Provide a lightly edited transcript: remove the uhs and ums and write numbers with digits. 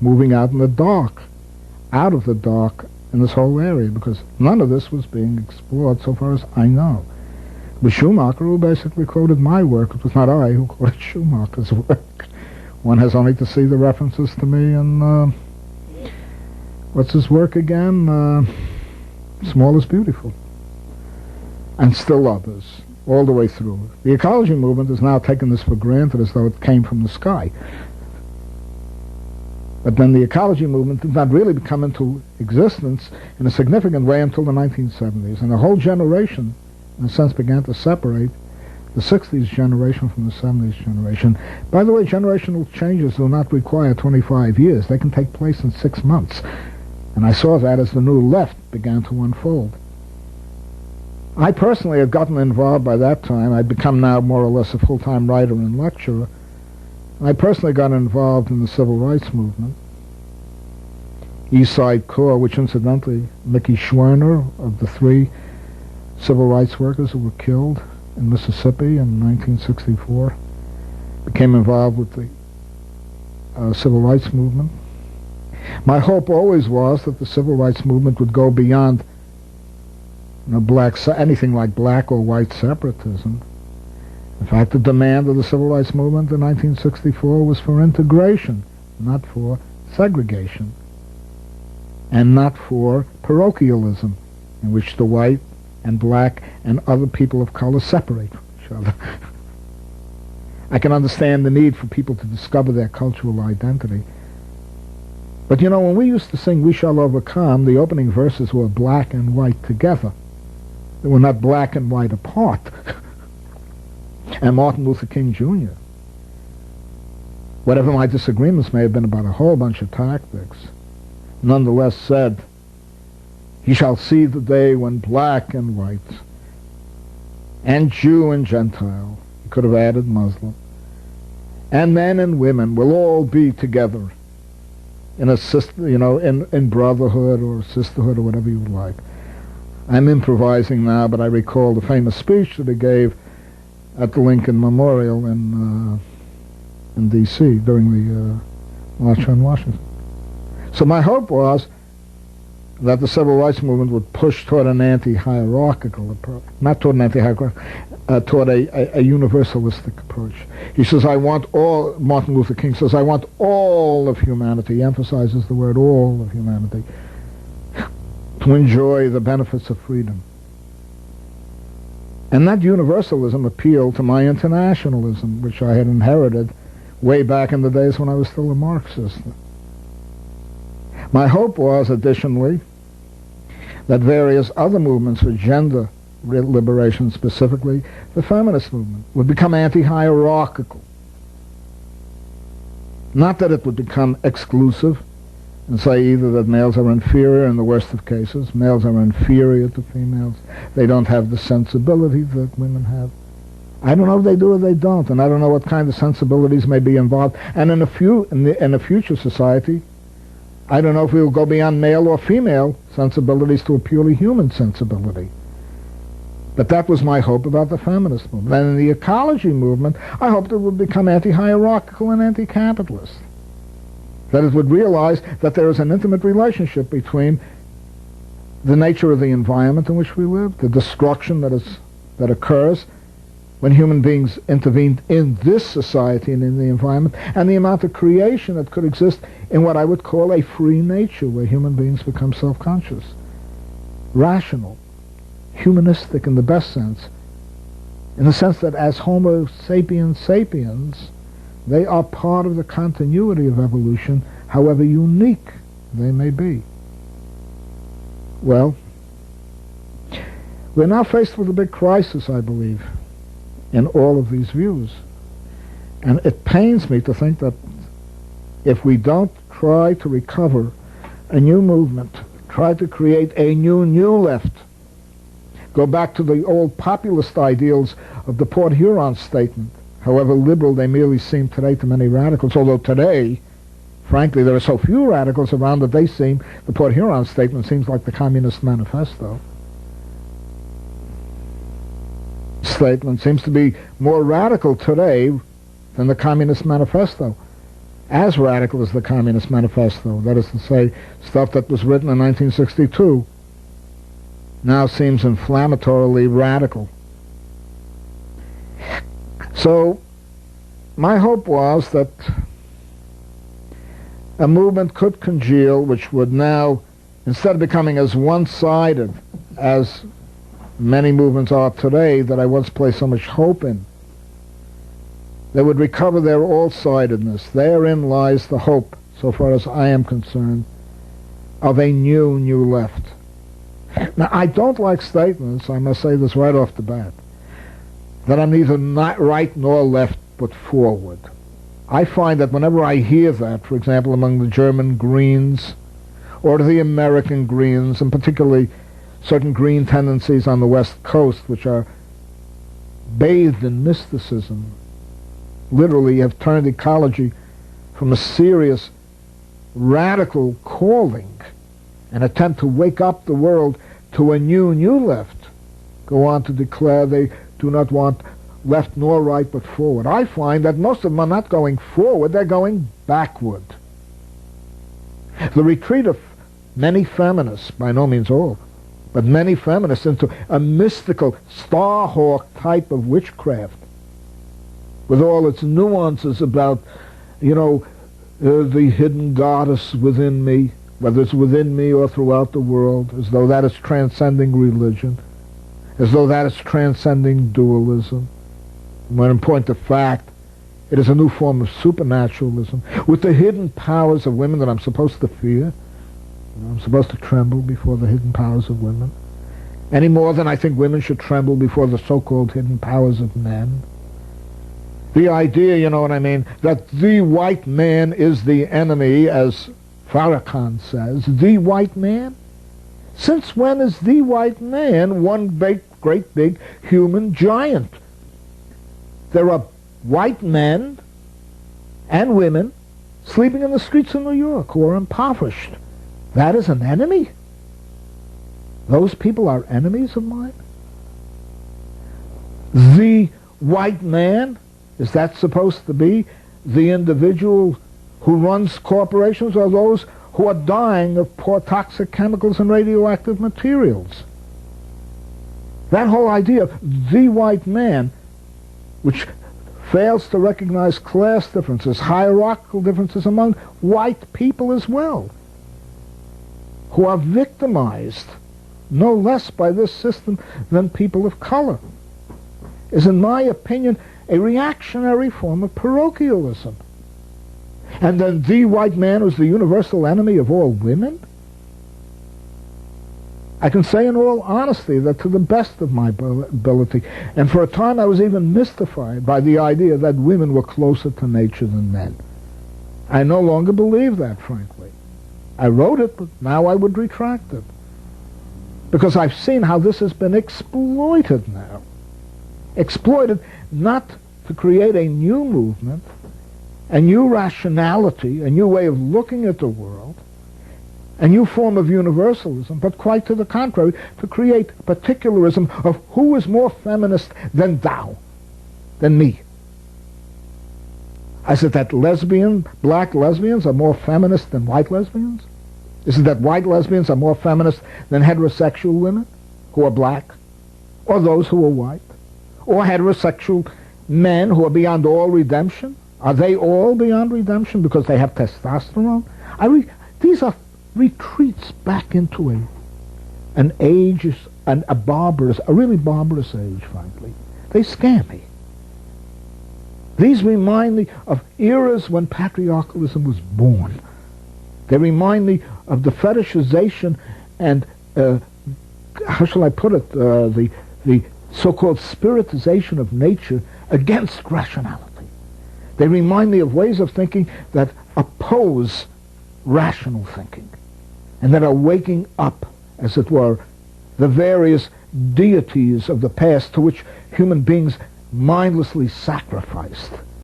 moving out in the dark, out of the dark in this whole area, because none of this was being explored so far as I know. It was Schumacher who basically quoted my work. It was not I who quoted Schumacher's work. One has only to see the references to me and what's his work again? Small is Beautiful. And still others, all the way through. The ecology movement has now taken this for granted as though it came from the sky. But then the ecology movement did not really come into existence in a significant way until the 1970s. And a whole generation, in a sense, began to separate the 60s generation from the 70s generation. By the way, generational changes do not require 25 years. They can take place in 6 months. And I saw that as the new left began to unfold. I personally had gotten involved by that time. I'd become now more or less a full-time writer and lecturer. I personally got involved in the civil rights movement. East Side Corps, which incidentally, Mickey Schwerner, of the 3 civil rights workers who were killed in Mississippi in 1964, became involved with the civil rights movement. My hope always was that the civil rights movement would go beyond anything like black or white separatism. In fact, the demand of the civil rights movement in 1964 was for integration, not for segregation, and not for parochialism, in which the white and black and other people of color separate from each other. I can understand the need for people to discover their cultural identity. But you know, when we used to sing "We Shall Overcome," the opening verses were black and white together. They were not black and white apart. And Martin Luther King Jr., whatever my disagreements may have been about a whole bunch of tactics, nonetheless said, "He shall see the day when black and white, and Jew and Gentile," he could have added Muslim, "and men and women will all be together in a in brotherhood or sisterhood or whatever you like." I'm improvising now, but I recall the famous speech that he gave at the Lincoln Memorial in D.C. during the March on Washington. So my hope was that the civil rights movement would push toward an anti-hierarchical approach, not toward an anti-hierarchical, toward a universalistic approach. He says, Martin Luther King says, "I want all of humanity," he emphasizes the word all of humanity, "to enjoy the benefits of freedom." And that universalism appealed to my internationalism, which I had inherited way back in the days when I was still a Marxist. My hope was, additionally, that various other movements for gender liberation, specifically the feminist movement, would become anti-hierarchical. Not that it would become exclusive and say either that males are inferior, in the worst of cases, males are inferior to females, they don't have the sensibilities that women have. I don't know if they do or they don't, and I don't know what kind of sensibilities may be involved. And in a future society, I don't know if we'll go beyond male or female sensibilities to a purely human sensibility. But that was my hope about the feminist movement. And in the ecology movement, I hoped it would become anti-hierarchical and anti-capitalist. That it would realize that there is an intimate relationship between the nature of the environment in which we live, the destruction that occurs when human beings intervene in this society and in the environment, and the amount of creation that could exist in what I would call a free nature, where human beings become self-conscious, rational, humanistic in the best sense, in the sense that as Homo sapiens sapiens, they are part of the continuity of evolution, however unique they may be. Well, we're now faced with a big crisis, I believe, in all of these views. And it pains me to think that if we don't try to recover a new movement, try to create a new left, go back to the old populist ideals of the Port Huron statement, however liberal they merely seem today to many radicals, although today, frankly, there are so few radicals around that the Port Huron statement seems like the Communist Manifesto. Statement seems to be more radical today than the Communist Manifesto. as radical as the Communist Manifesto. That is to say, stuff that was written in 1962 now seems inflammatorily radical. So my hope was that a movement could congeal which would now, instead of becoming as one-sided as many movements are today that I once placed so much hope in, they would recover their all-sidedness. Therein lies the hope, so far as I am concerned, of a new left. Now, I don't like statements, I must say this right off the bat, that I'm neither not right nor left but forward. I find that whenever I hear that, for example, among the German Greens or the American Greens, and particularly certain green tendencies on the West Coast which are bathed in mysticism, literally have turned ecology from a serious radical calling, an attempt to wake up the world to a new left, go on to declare they do not want left nor right but forward. I find that most of them are not going forward, they're going backward. The retreat of many feminists, by no means all, but many feminists, into a mystical Starhawk type of witchcraft with all its nuances about, the hidden goddess within me, whether it's within me or throughout the world, as though that is transcending religion, as though that is transcending dualism, when in point of fact it is a new form of supernaturalism, with the hidden powers of women that I'm supposed to fear. I'm supposed to tremble before the hidden powers of women, any more than I think women should tremble before the so-called hidden powers of men. The idea, you know what I mean, that the white man is the enemy, as Farrakhan says, the white man? Since when is the white man one great big human giant? There are white men and women sleeping in the streets of New York who are impoverished. That is an enemy? Those people are enemies of mine? The white man, is that supposed to be the individual who runs corporations, or those who are dying of poor toxic chemicals and radioactive materials? That whole idea of the white man, which fails to recognize class differences, hierarchical differences among white people as well, who are victimized no less by this system than people of color, is, in my opinion, a reactionary form of parochialism. And then the white man was the universal enemy of all women? I can say in all honesty that to the best of my ability, and for a time I was even mystified by the idea that women were closer to nature than men. I no longer believe that, frankly. I wrote it, but now I would retract it, because I've seen how this has been exploited now. Exploited not to create a new movement, a new rationality, a new way of looking at the world, a new form of universalism, but quite to the contrary, to create particularism of who is more feminist than thou, than me. I said that black lesbians are more feminist than white lesbians? Is it that white lesbians are more feminist than heterosexual women who are black, or those who are white, or heterosexual men who are beyond all redemption? Are they all beyond redemption because they have testosterone? These are retreats back into an age, a really barbarous age, frankly. They scare me. These remind me of eras when patriarchalism was born. They remind me of the fetishization and, how shall I put it, the so-called spiritization of nature against rationality. They remind me of ways of thinking that oppose rational thinking, and that are waking up, as it were, the various deities of the past to which human beings mindlessly sacrificed.